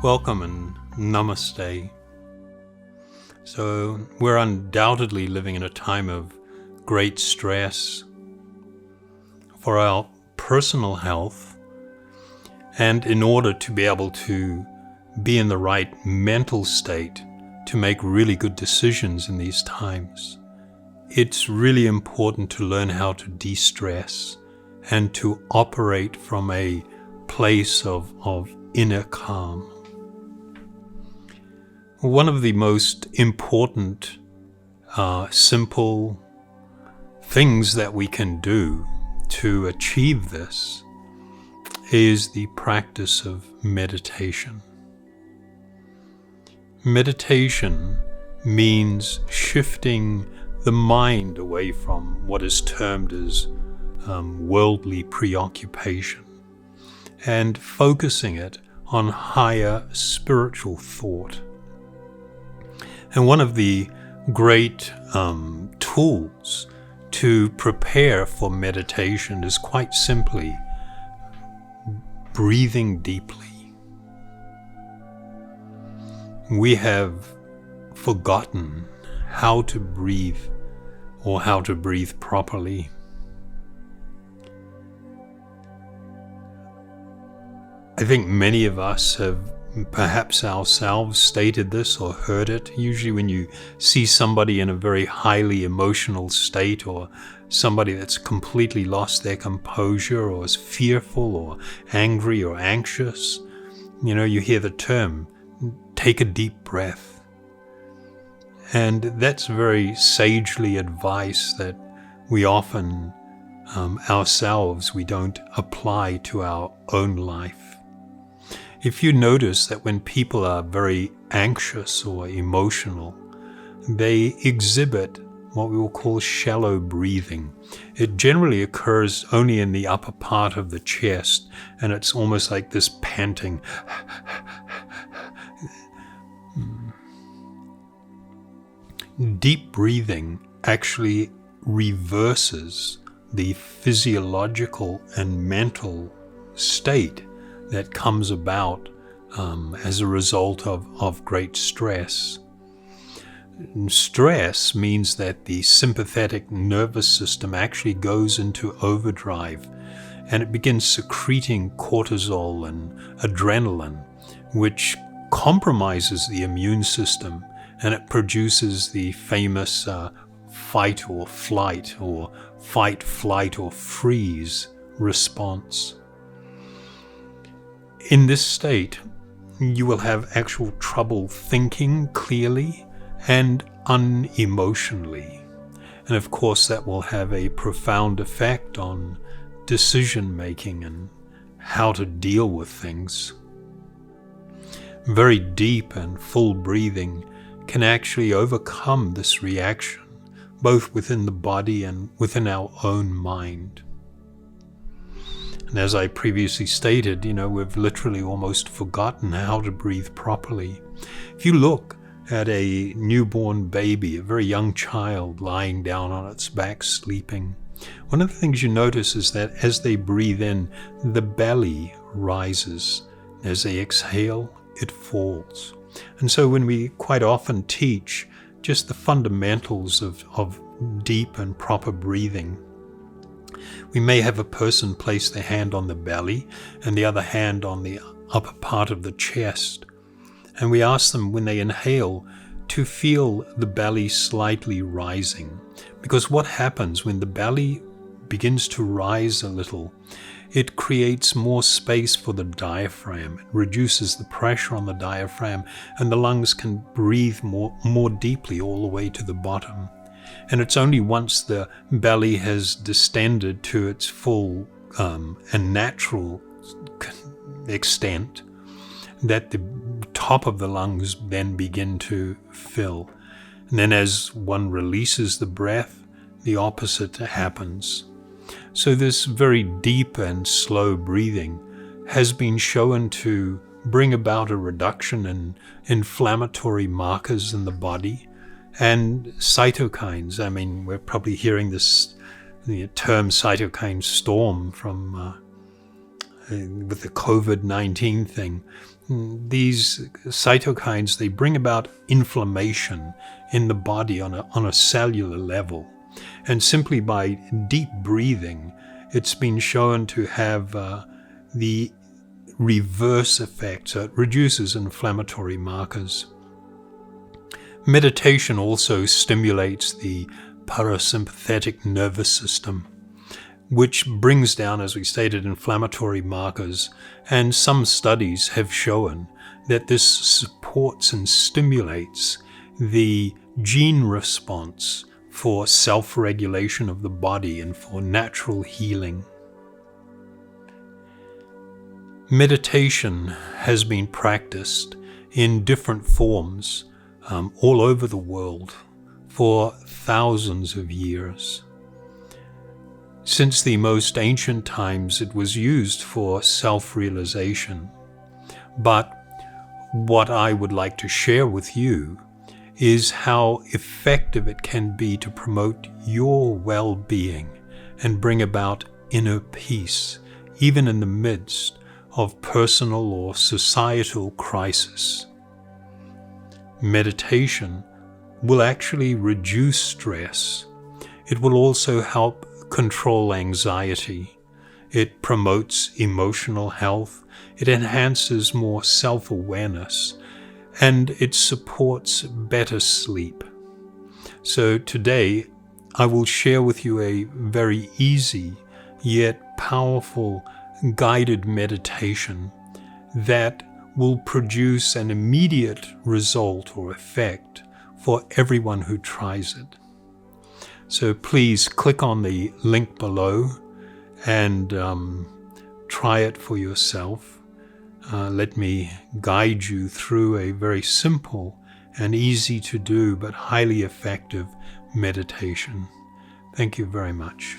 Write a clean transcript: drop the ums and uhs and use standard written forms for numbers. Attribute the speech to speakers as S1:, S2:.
S1: Welcome and namaste. So we're undoubtedly living in a time of great stress for our personal health, and in order to be able to be in the right mental state to make really good decisions in these times, it's really important to learn how to de-stress and to operate from a place of inner calm. One of the most important, simple things that we can do to achieve this is the practice of meditation. Meditation means shifting the mind away from what is termed as worldly preoccupation and focusing it on higher spiritual thought. And one of the great tools to prepare for meditation is quite simply breathing deeply. We have forgotten how to breathe or how to breathe properly. I think many of us have perhaps ourselves stated this or heard it. Usually when you see somebody in a very highly emotional state, or somebody that's completely lost their composure or is fearful or angry or anxious, you hear the term, take a deep breath. And that's very sagely advice that we often ourselves, we don't apply to our own life. If you notice that when people are very anxious or emotional, they exhibit what we will call shallow breathing. It generally occurs only in the upper part of the chest, and it's almost like this panting. Deep breathing actually reverses the physiological and mental state that comes about as a result of great stress. Stress means that the sympathetic nervous system actually goes into overdrive, and it begins secreting cortisol and adrenaline, which compromises the immune system, and it produces the famous fight or flight, or fight, flight, or freeze response. In this state, you will have actual trouble thinking clearly and unemotionally. And of course, that will have a profound effect on decision making and how to deal with things. Very deep and full breathing can actually overcome this reaction, both within the body and within our own mind. And as I previously stated, we've literally almost forgotten how to breathe properly. If you look at a newborn baby, a very young child lying down on its back sleeping, one of the things you notice is that as they breathe in, the belly rises. As they exhale, it falls. And so when we quite often teach just the fundamentals of deep and proper breathing, we may have a person place their hand on the belly and the other hand on the upper part of the chest. And we ask them, when they inhale, to feel the belly slightly rising. Because what happens when the belly begins to rise a little, it creates more space for the diaphragm. It reduces the pressure on the diaphragm, and the lungs can breathe more deeply all the way to the bottom. And it's only once the belly has distended to its full and natural extent that the top of the lungs then begin to fill. And then as one releases the breath, the opposite happens. So this very deep and slow breathing has been shown to bring about a reduction in inflammatory markers in the body and cytokines. I mean, we're probably hearing this term cytokine storm from with the Covid-19 thing. These cytokines, they bring about inflammation in the body on a cellular level. And simply by deep breathing, it's been shown to have the reverse effect, so it reduces inflammatory markers. Meditation also stimulates the parasympathetic nervous system, which brings down, as we stated, inflammatory markers, and some studies have shown that this supports and stimulates the gene response for self-regulation of the body and for natural healing. Meditation has been practiced in different forms all over the world for thousands of years. Since the most ancient times, it was used for self-realization. But what I would like to share with you is how effective it can be to promote your well-being and bring about inner peace, even in the midst of personal or societal crisis. Meditation will actually reduce stress. It will also help control anxiety. It promotes emotional health. It enhances more self-awareness, and it supports better sleep. So today, I will share with you a very easy yet powerful guided meditation that will produce an immediate result or effect for everyone who tries it. So please click on the link below and try it for yourself. Let me guide you through a very simple and easy to do but highly effective meditation. Thank you very much.